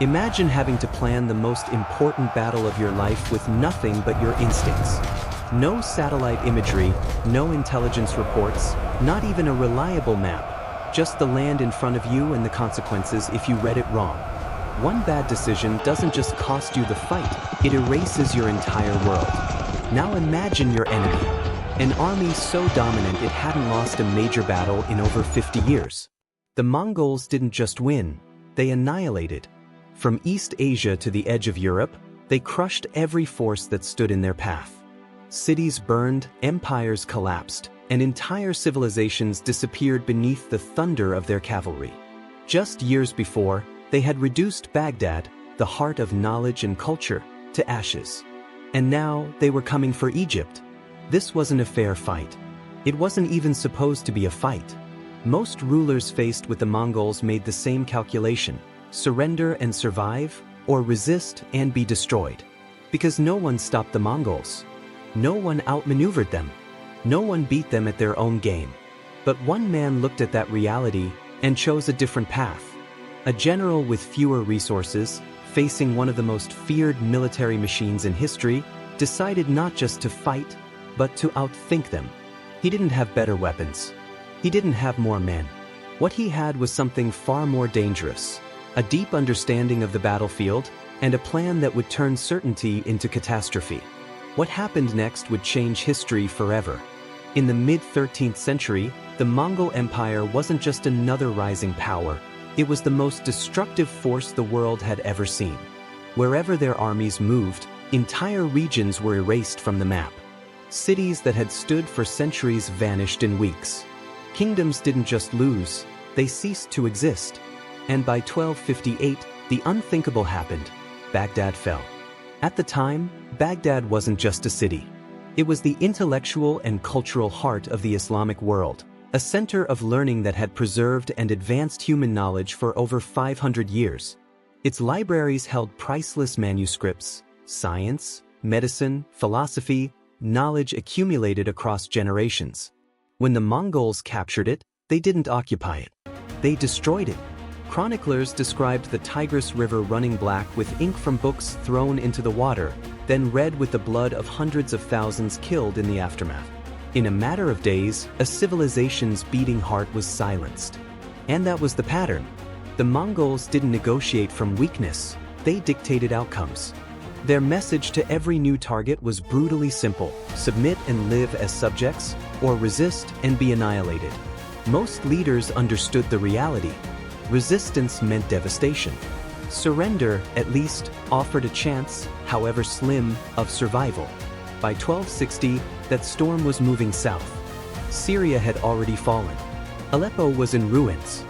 Imagine having to plan the most important battle of your life with nothing but your instincts. No satellite imagery, no intelligence reports, not even a reliable map. Just the land in front of you and the consequences if you read it wrong. One bad decision doesn't just cost you the fight, it erases your entire world. Now imagine your enemy. An army so dominant it hadn't lost a major battle in over 50 years. The Mongols didn't just win, they annihilated. From East Asia to the edge of Europe, they crushed every force that stood in their path. Cities burned, empires collapsed, and entire civilizations disappeared beneath the thunder of their cavalry. Just years before, they had reduced Baghdad, the heart of knowledge and culture, to ashes. And now they were coming for Egypt. This wasn't a fair fight. It wasn't even supposed to be a fight. Most rulers faced with the Mongols made the same calculation: surrender and survive, or resist and be destroyed. Because no one stopped the Mongols. No one outmaneuvered them. No one beat them at their own game. But one man looked at that reality and chose a different path. A general with fewer resources, facing one of the most feared military machines in history, decided not just to fight, but to outthink them. He didn't have better weapons. He didn't have more men. What he had was something far more dangerous: a deep understanding of the battlefield and a plan that would turn certainty into catastrophe. What happened next would change history forever. In the mid-13th century, the Mongol Empire wasn't just another rising power, it was the most destructive force the world had ever seen. Wherever their armies moved, entire regions were erased from the map. Cities that had stood for centuries vanished in weeks. Kingdoms didn't just lose, they ceased to exist. And by 1258, the unthinkable happened: Baghdad fell. At the time, Baghdad wasn't just a city. It was the intellectual and cultural heart of the Islamic world, a center of learning that had preserved and advanced human knowledge for over 500 years. Its libraries held priceless manuscripts, science, medicine, philosophy, knowledge accumulated across generations. When the Mongols captured it, they didn't occupy it. They destroyed it. Chroniclers described the Tigris River running black with ink from books thrown into the water, then red with the blood of hundreds of thousands killed in the aftermath. In a matter of days, a civilization's beating heart was silenced. And that was the pattern. The Mongols didn't negotiate from weakness, they dictated outcomes. Their message to every new target was brutally simple: submit and live as subjects, or resist and be annihilated. Most leaders understood the reality. Resistance meant devastation. Surrender, at least, offered a chance, however slim, of survival. By 1260, that storm was moving south. Syria had already fallen. Aleppo was in ruins.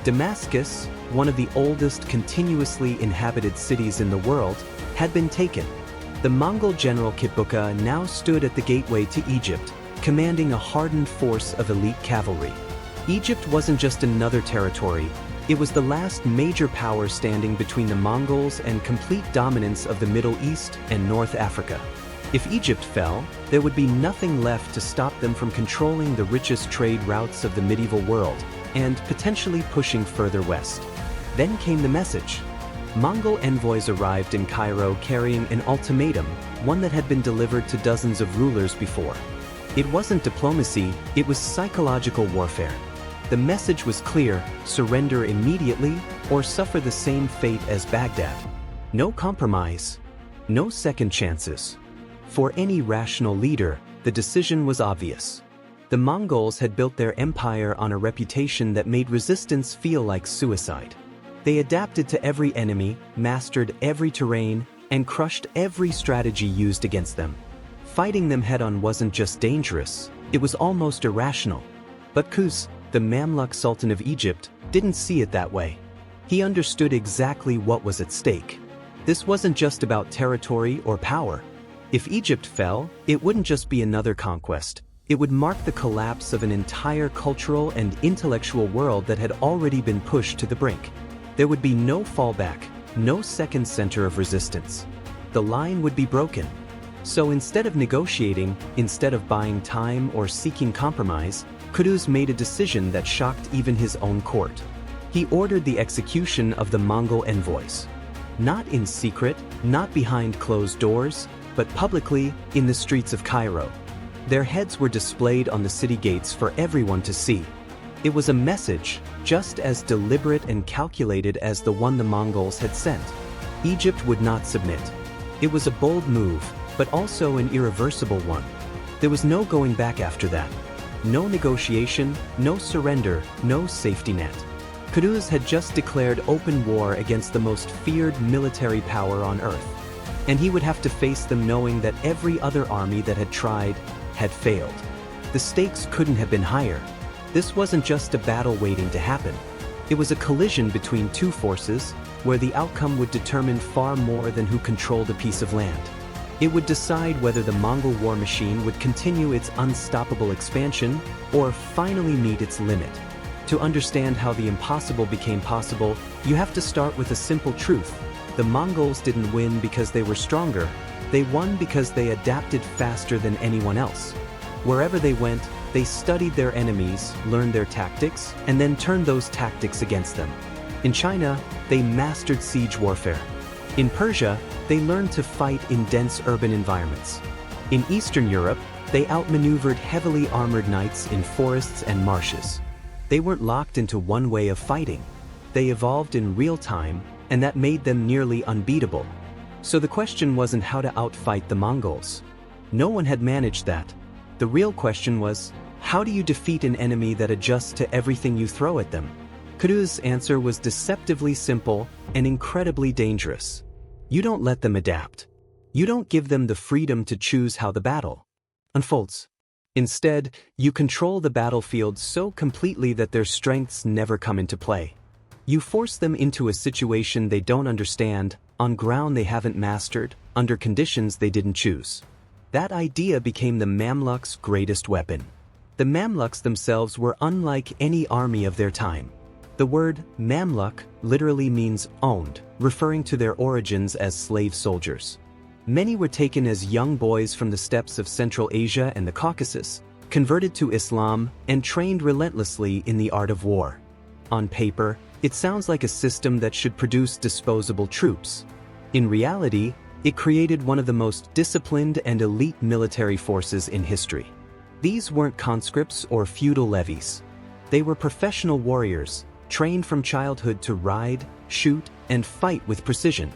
Damascus, one of the oldest continuously inhabited cities in the world, had been taken. The Mongol general Kitbuka now stood at the gateway to Egypt, commanding a hardened force of elite cavalry. Egypt wasn't just another territory, it was the last major power standing between the Mongols and complete dominance of the Middle East and North Africa. If Egypt fell, there would be nothing left to stop them from controlling the richest trade routes of the medieval world and potentially pushing further west. Then came the message. Mongol envoys arrived in Cairo carrying an ultimatum, one that had been delivered to dozens of rulers before. It wasn't diplomacy, it was psychological warfare. The message was clear: surrender immediately or suffer the same fate as Baghdad. No compromise, no second chances. For any rational leader, the decision was obvious. The Mongols had built their empire on a reputation that made resistance feel like suicide. They adapted to every enemy, mastered every terrain, and crushed every strategy used against them. Fighting them head-on wasn't just dangerous, it was almost irrational. But Qutb, the Mamluk Sultan of Egypt, didn't see it that way. He understood exactly what was at stake. This wasn't just about territory or power. If Egypt fell, it wouldn't just be another conquest. It would mark the collapse of an entire cultural and intellectual world that had already been pushed to the brink. There would be no fallback, no second center of resistance. The line would be broken. So instead of negotiating, instead of buying time or seeking compromise, Qutb made a decision that shocked even his own court. He ordered the execution of the Mongol envoys. Not in secret, not behind closed doors, but publicly in the streets of Cairo. Their heads were displayed on the city gates for everyone to see. It was a message, just as deliberate and calculated as the one the Mongols had sent. Egypt would not submit. It was a bold move, but also an irreversible one. There was no going back after that. No negotiation, no surrender, no safety net. Qutuz had just declared open war against the most feared military power on earth. And he would have to face them knowing that every other army that had tried had failed. The stakes couldn't have been higher. This wasn't just a battle waiting to happen. It was a collision between two forces, where the outcome would determine far more than who controlled a piece of land. It would decide whether the Mongol war machine would continue its unstoppable expansion or finally meet its limit. To understand how the impossible became possible, you have to start with a simple truth. The Mongols didn't win because they were stronger. They won because they adapted faster than anyone else. Wherever they went, they studied their enemies, learned their tactics, and then turned those tactics against them. In China, they mastered siege warfare. In Persia, they learned to fight in dense urban environments. In Eastern Europe, they outmaneuvered heavily armored knights in forests and marshes. They weren't locked into one way of fighting. They evolved in real time, and that made them nearly unbeatable. So the question wasn't how to outfight the Mongols. No one had managed that. The real question was, how do you defeat an enemy that adjusts to everything you throw at them? Qutuz's answer was deceptively simple and incredibly dangerous. You don't let them adapt. You don't give them the freedom to choose how the battle unfolds. Instead, you control the battlefield so completely that their strengths never come into play. You force them into a situation they don't understand, on ground they haven't mastered, under conditions they didn't choose. That idea became the Mamluks' greatest weapon. The Mamluks themselves were unlike any army of their time. The word Mamluk literally means owned, referring to their origins as slave soldiers. Many were taken as young boys from the steppes of Central Asia and the Caucasus, converted to Islam, and trained relentlessly in the art of war. On paper, it sounds like a system that should produce disposable troops. In reality, it created one of the most disciplined and elite military forces in history. These weren't conscripts or feudal levies. They were professional warriors, trained from childhood to ride, shoot, and fight with precision.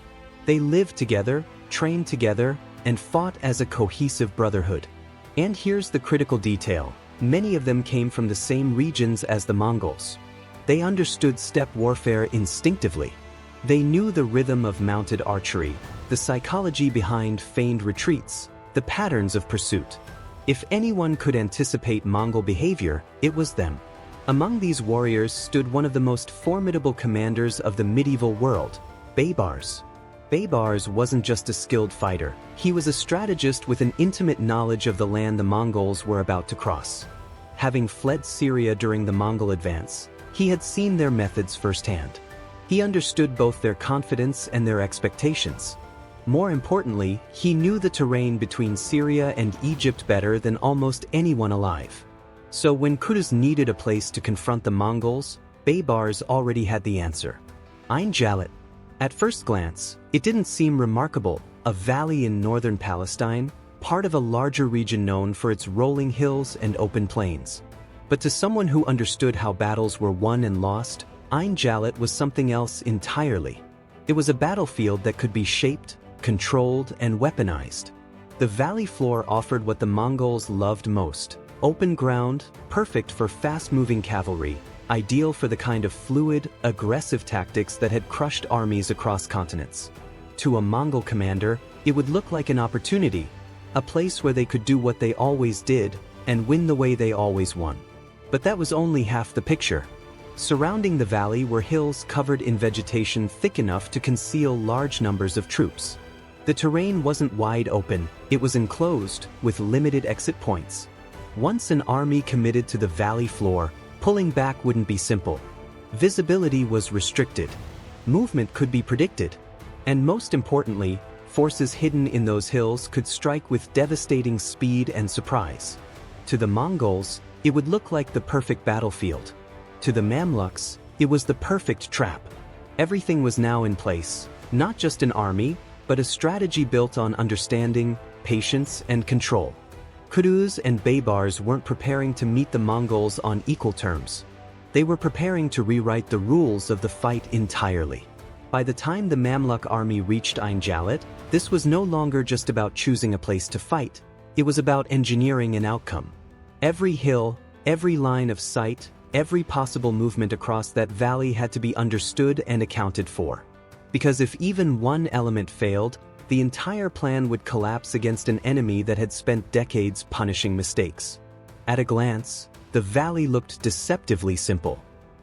They lived together, trained together, and fought as a cohesive brotherhood. And here's the critical detail. Many of them came from the same regions as the Mongols. They understood steppe warfare instinctively. They knew the rhythm of mounted archery, the psychology behind feigned retreats, the patterns of pursuit. If anyone could anticipate Mongol behavior, it was them. Among these warriors stood one of the most formidable commanders of the medieval world, Baybars. Baybars wasn't just a skilled fighter, he was a strategist with an intimate knowledge of the land the Mongols were about to cross. Having fled Syria during the Mongol advance, he had seen their methods firsthand. He understood both their confidence and their expectations. More importantly, he knew the terrain between Syria and Egypt better than almost anyone alive. So when Qutuz needed a place to confront the Mongols, Baybars already had the answer. Ain Jalut. At first glance, it didn't seem remarkable, a valley in northern Palestine, part of a larger region known for its rolling hills and open plains. But to someone who understood how battles were won and lost, Ain Jalut was something else entirely. It was a battlefield that could be shaped, controlled, and weaponized. The valley floor offered what the Mongols loved most: open ground, perfect for fast-moving cavalry, ideal for the kind of fluid, aggressive tactics that had crushed armies across continents. To a Mongol commander, it would look like an opportunity, a place where they could do what they always did and win the way they always won. But that was only half the picture. Surrounding the valley were hills covered in vegetation thick enough to conceal large numbers of troops. The terrain wasn't wide open, it was enclosed, with limited exit points. Once an army committed to the valley floor, pulling back wouldn't be simple. Visibility was restricted. Movement could be predicted. And most importantly, forces hidden in those hills could strike with devastating speed and surprise. To the Mongols, it would look like the perfect battlefield. To the Mamluks, it was the perfect trap. Everything was now in place: Not just an army, but a strategy built on understanding, patience, and control. Kutuz and Baybars weren't preparing to meet the Mongols on equal terms. They were preparing to rewrite the rules of the fight entirely. By the time the Mamluk army reached Ain Jalut, this was no longer just about choosing a place to fight. It was about engineering an outcome. Every hill, every line of sight, every possible movement across that valley had to be understood and accounted for. Because if even one element failed, the entire plan would collapse against an enemy that had spent decades punishing mistakes. At a glance, the valley looked deceptively simple.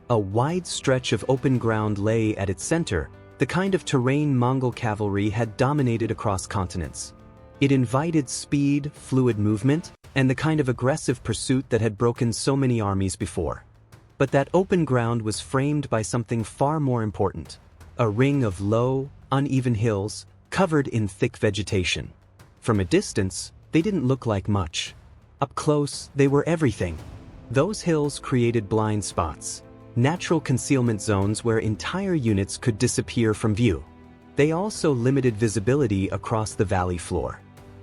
A wide stretch of open ground lay at its center, the kind of terrain Mongol cavalry had dominated across continents. It invited speed, fluid movement, and the kind of aggressive pursuit that had broken so many armies before. But that open ground was framed by something far more important: a ring of low, uneven hills, covered in thick vegetation. From a distance, they didn't look like much. Up close, they were everything. Those hills created blind spots, natural concealment zones where entire units could disappear from view. They also limited visibility across the valley floor.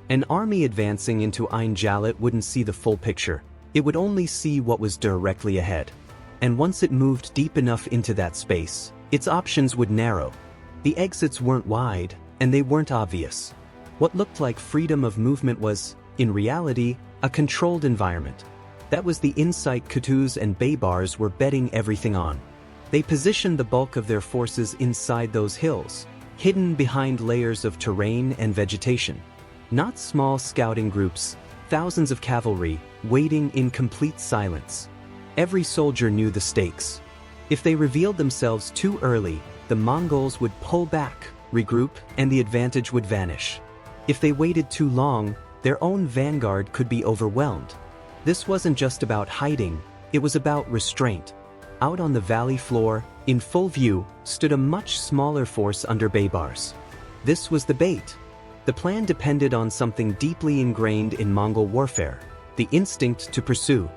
An army advancing into Ain Jalut wouldn't see the full picture. It would only see what was directly ahead. And once it moved deep enough into that space, its options would narrow. The exits weren't wide, and they weren't obvious. What looked like freedom of movement was, in reality, a controlled environment. That was the insight Kutuz and Baybars were betting everything on. They positioned the bulk of their forces inside those hills, hidden behind layers of terrain and vegetation. Not small scouting groups, thousands of cavalry, waiting in complete silence. Every soldier knew the stakes. If they revealed themselves too early, the Mongols would pull back, regroup, and the advantage would vanish. If they waited too long, their own vanguard could be overwhelmed. This wasn't just about hiding, it was about restraint. Out on the valley floor, in full view, stood a much smaller force under Baybars. This was the bait. The plan depended on something deeply ingrained in Mongol warfare: the instinct to pursue.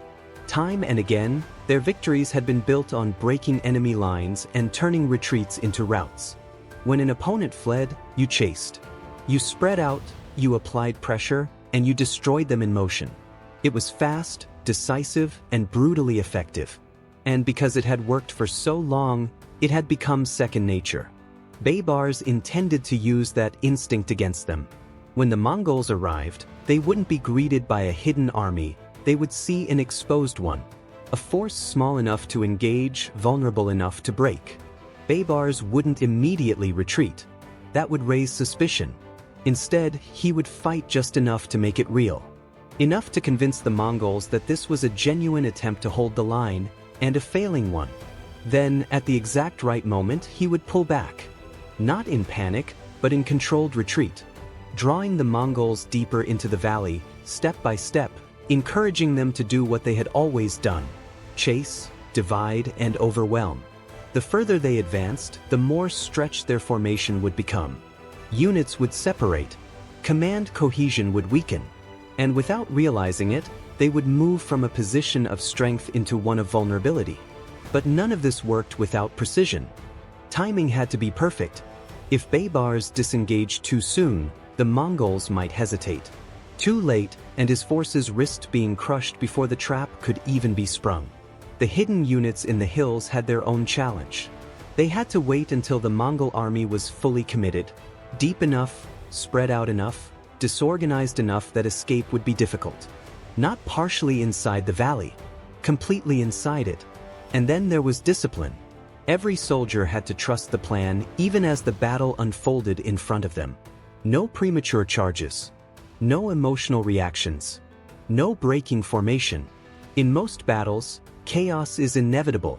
Time and again, their victories had been built on breaking enemy lines and turning retreats into routes. When an opponent fled, you chased. You spread out, you applied pressure, and you destroyed them in motion. It was fast, decisive, and brutally effective. And because it had worked for so long, it had become second nature. Baybars intended to use that instinct against them. When the Mongols arrived, they wouldn't be greeted by a hidden army, they would see an exposed one. A force small enough to engage, vulnerable enough to break. Baybars wouldn't immediately retreat. That would raise suspicion. Instead, he would fight just enough to make it real. Enough to convince the Mongols that this was a genuine attempt to hold the line, and a failing one. Then, at the exact right moment, he would pull back. Not in panic, but in controlled retreat. Drawing the Mongols deeper into the valley, step by step, encouraging them to do what they had always done: chase, divide, and overwhelm. The further they advanced, the more stretched their formation would become. Units would separate. Command cohesion would weaken. And without realizing it, they would move from a position of strength into one of vulnerability. But none of this worked without precision. Timing had to be perfect. If Baybars disengaged too soon, the Mongols might hesitate. Too late, and his forces risked being crushed before the trap could even be sprung. The hidden units in the hills had their own challenge. They had to wait until the Mongol army was fully committed, deep enough, spread out enough, disorganized enough that escape would be difficult. Not partially inside the valley, completely inside it. And then there was discipline. Every soldier had to trust the plan even as the battle unfolded in front of them. No premature charges. No emotional reactions. No breaking formation. In most battles, chaos is inevitable.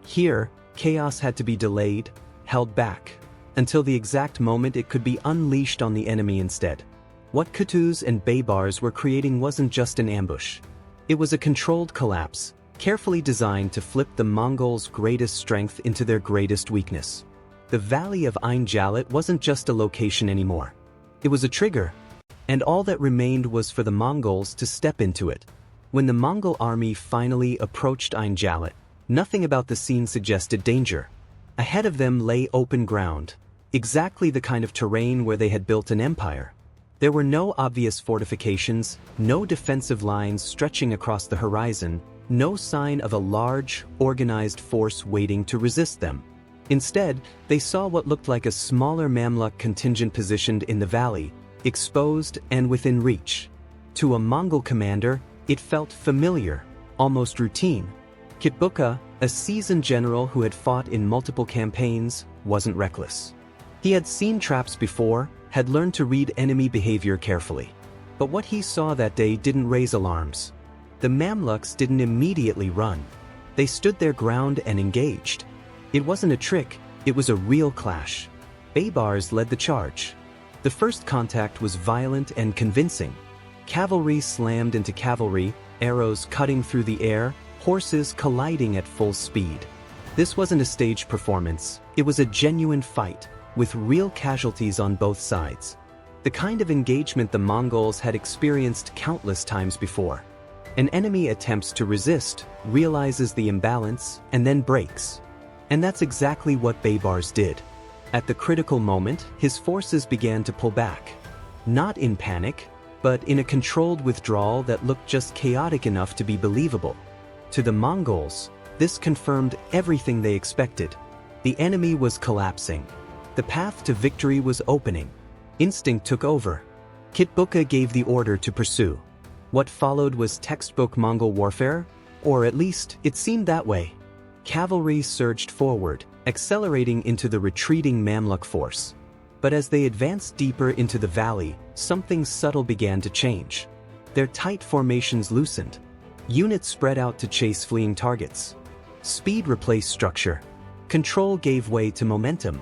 Here, chaos had to be delayed, held back, until the exact moment it could be unleashed on the enemy instead. What Kutuz and Baybars were creating wasn't just an ambush. It was a controlled collapse, carefully designed to flip the Mongols' greatest strength into their greatest weakness. The Valley of Ain Jalut wasn't just a location anymore. It was a trigger, and all that remained was for the Mongols to step into it. When the Mongol army finally approached Ain Jalut, nothing about the scene suggested danger. Ahead of them lay open ground, exactly the kind of terrain where they had built an empire. There were no obvious fortifications, no defensive lines stretching across the horizon, no sign of a large, organized force waiting to resist them. Instead, they saw what looked like a smaller Mamluk contingent positioned in the valley, exposed and within reach. To a Mongol commander, it felt familiar, almost routine. Kitbuka, a seasoned general who had fought in multiple campaigns, wasn't reckless. He had seen traps before, had learned to read enemy behavior carefully. But what he saw that day didn't raise alarms. The Mamluks didn't immediately run. They stood their ground and engaged. It wasn't a trick, it was a real clash. Baybars led the charge. The first contact was violent and convincing. Cavalry slammed into cavalry, arrows cutting through the air, horses colliding at full speed. This wasn't a staged performance, it was a genuine fight, with real casualties on both sides. The kind of engagement the Mongols had experienced countless times before. An enemy attempts to resist, realizes the imbalance, and then breaks. And that's exactly what Baybars did. At the critical moment, his forces began to pull back. Not in panic, but in a controlled withdrawal that looked just chaotic enough to be believable. To the Mongols, this confirmed everything they expected. The enemy was collapsing. The path to victory was opening. Instinct took over. Kitbuka gave the order to pursue. What followed was textbook Mongol warfare, or at least it seemed that way. Cavalry surged forward, accelerating into the retreating Mamluk force. But as they advanced deeper into the valley, something subtle began to change. Their tight formations loosened. Units spread out to chase fleeing targets. Speed replaced structure. Control gave way to momentum.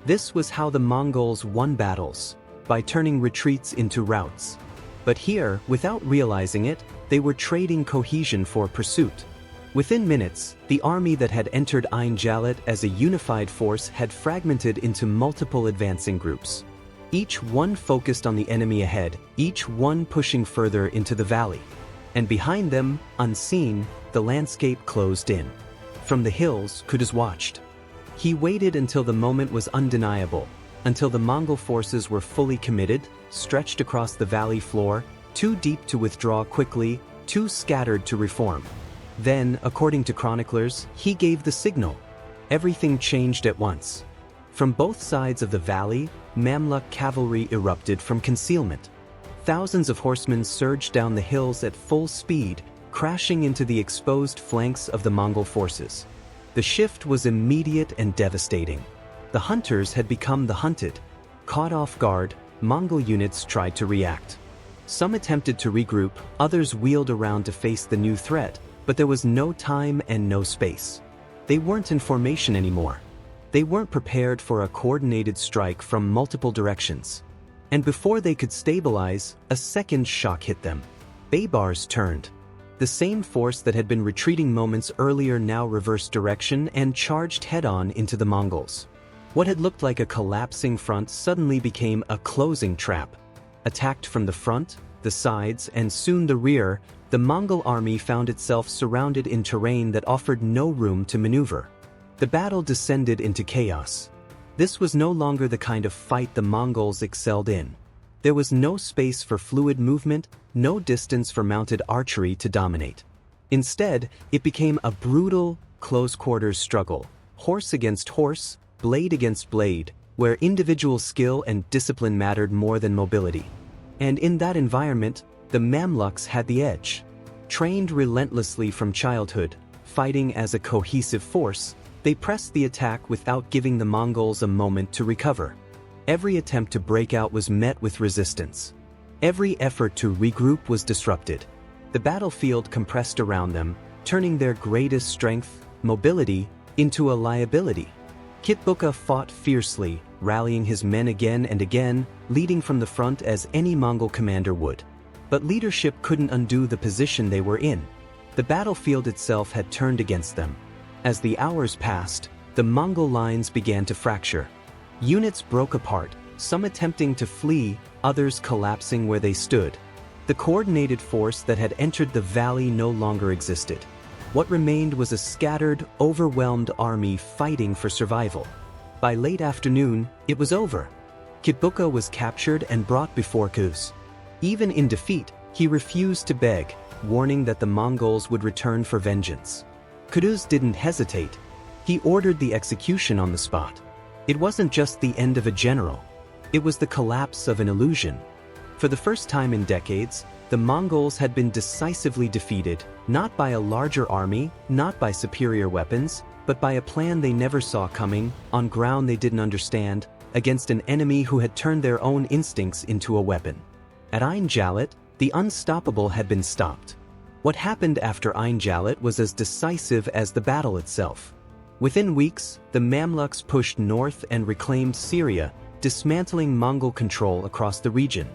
This was how the Mongols won battles, by turning retreats into routes. But here, without realizing it, they were trading cohesion for pursuit. Within minutes, the army that had entered Ain Jalut as a unified force had fragmented into multiple advancing groups. Each one focused on the enemy ahead, each one pushing further into the valley. And behind them, unseen, the landscape closed in. From the hills, Kudas watched. He waited until the moment was undeniable, until the Mongol forces were fully committed, stretched across the valley floor, too deep to withdraw quickly, too scattered to reform. Then, according to chroniclers, he gave the signal. Everything changed at once. From both sides of the valley, Mamluk cavalry erupted from concealment. Thousands of horsemen surged down the hills at full speed, crashing into the exposed flanks of the Mongol forces. The shift was immediate and devastating. The hunters had become the hunted. Caught off guard, Mongol units tried to react. Some attempted to regroup, others wheeled around to face the new threat, but there was no time and no space. They weren't in formation anymore. They weren't prepared for a coordinated strike from multiple directions. And before they could stabilize, a second shock hit them. Baybars turned. The same force that had been retreating moments earlier now reversed direction and charged head-on into the Mongols. What had looked like a collapsing front suddenly became a closing trap. Attacked from the front, the sides, and soon the rear, the Mongol army found itself surrounded in terrain that offered no room to maneuver. The battle descended into chaos. This was no longer the kind of fight the Mongols excelled in. There was no space for fluid movement, no distance for mounted archery to dominate. Instead, it became a brutal, close-quarters struggle, horse against horse, blade against blade, where individual skill and discipline mattered more than mobility. And in that environment, the Mamluks had the edge. Trained relentlessly from childhood, fighting as a cohesive force, they pressed the attack without giving the Mongols a moment to recover. Every attempt to break out was met with resistance. Every effort to regroup was disrupted. The battlefield compressed around them, turning their greatest strength, mobility, into a liability. Kitbuka fought fiercely, rallying his men again and again, leading from the front as any Mongol commander would. But leadership couldn't undo the position they were in. The battlefield itself had turned against them. As the hours passed, the Mongol lines began to fracture. Units broke apart, some attempting to flee, others collapsing where they stood. The coordinated force that had entered the valley no longer existed. What remained was a scattered, overwhelmed army fighting for survival. By late afternoon, it was over. Kitbuka was captured and brought before Kuz. Even in defeat, he refused to beg, warning that the Mongols would return for vengeance. Kutuz didn't hesitate. He ordered the execution on the spot. It wasn't just the end of a general. It was the collapse of an illusion. For the first time in decades, the Mongols had been decisively defeated, not by a larger army, not by superior weapons, but by a plan they never saw coming, on ground they didn't understand, against an enemy who had turned their own instincts into a weapon. At Ain Jalut, the unstoppable had been stopped. What happened after Ain Jalut was as decisive as the battle itself. Within weeks, the Mamluks pushed north and reclaimed Syria, dismantling Mongol control across the region.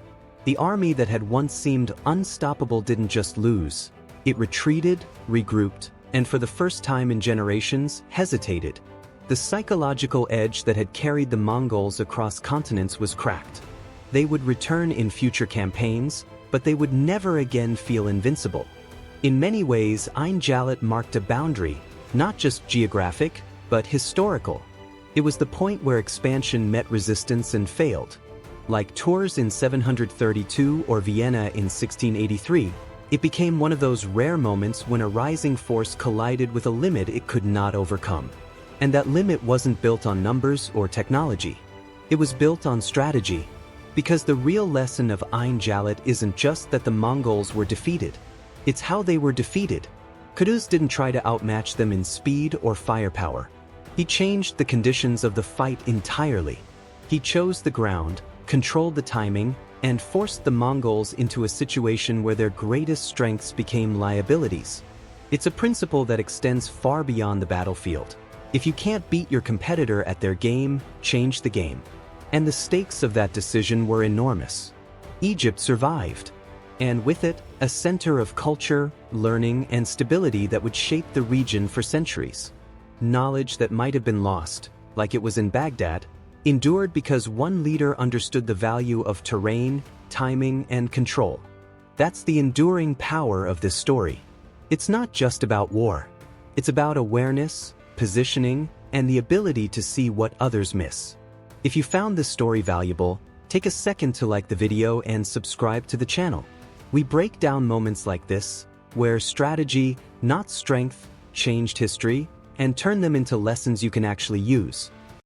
The army that had once seemed unstoppable didn't just lose. It retreated, regrouped, and for the first time in generations, hesitated. The psychological edge that had carried the Mongols across continents was cracked. They would return in future campaigns, but they would never again feel invincible. In many ways, Ain Jalut marked a boundary, not just geographic, but historical. It was the point where expansion met resistance and failed. Like Tours in 732 or Vienna in 1683, it became one of those rare moments when a rising force collided with a limit it could not overcome. And that limit wasn't built on numbers or technology. It was built on strategy. Because the real lesson of Ain Jalut isn't just that the Mongols were defeated. It's how they were defeated. Kutuz didn't try to outmatch them in speed or firepower. He changed the conditions of the fight entirely. He chose the ground, controlled the timing, and forced the Mongols into a situation where their greatest strengths became liabilities. It's a principle that extends far beyond the battlefield. If you can't beat your competitor at their game, change the game. And the stakes of that decision were enormous. Egypt survived. And with it, a center of culture, learning, and stability that would shape the region for centuries. Knowledge that might have been lost, like it was in Baghdad, endured because one leader understood the value of terrain, timing, and control. That's the enduring power of this story. It's not just about war. It's about awareness, positioning, and the ability to see what others miss. If you found this story valuable, take a second to like the video and subscribe to the channel. We break down moments like this, where strategy, not strength, changed history, and turn them into lessons you can actually use.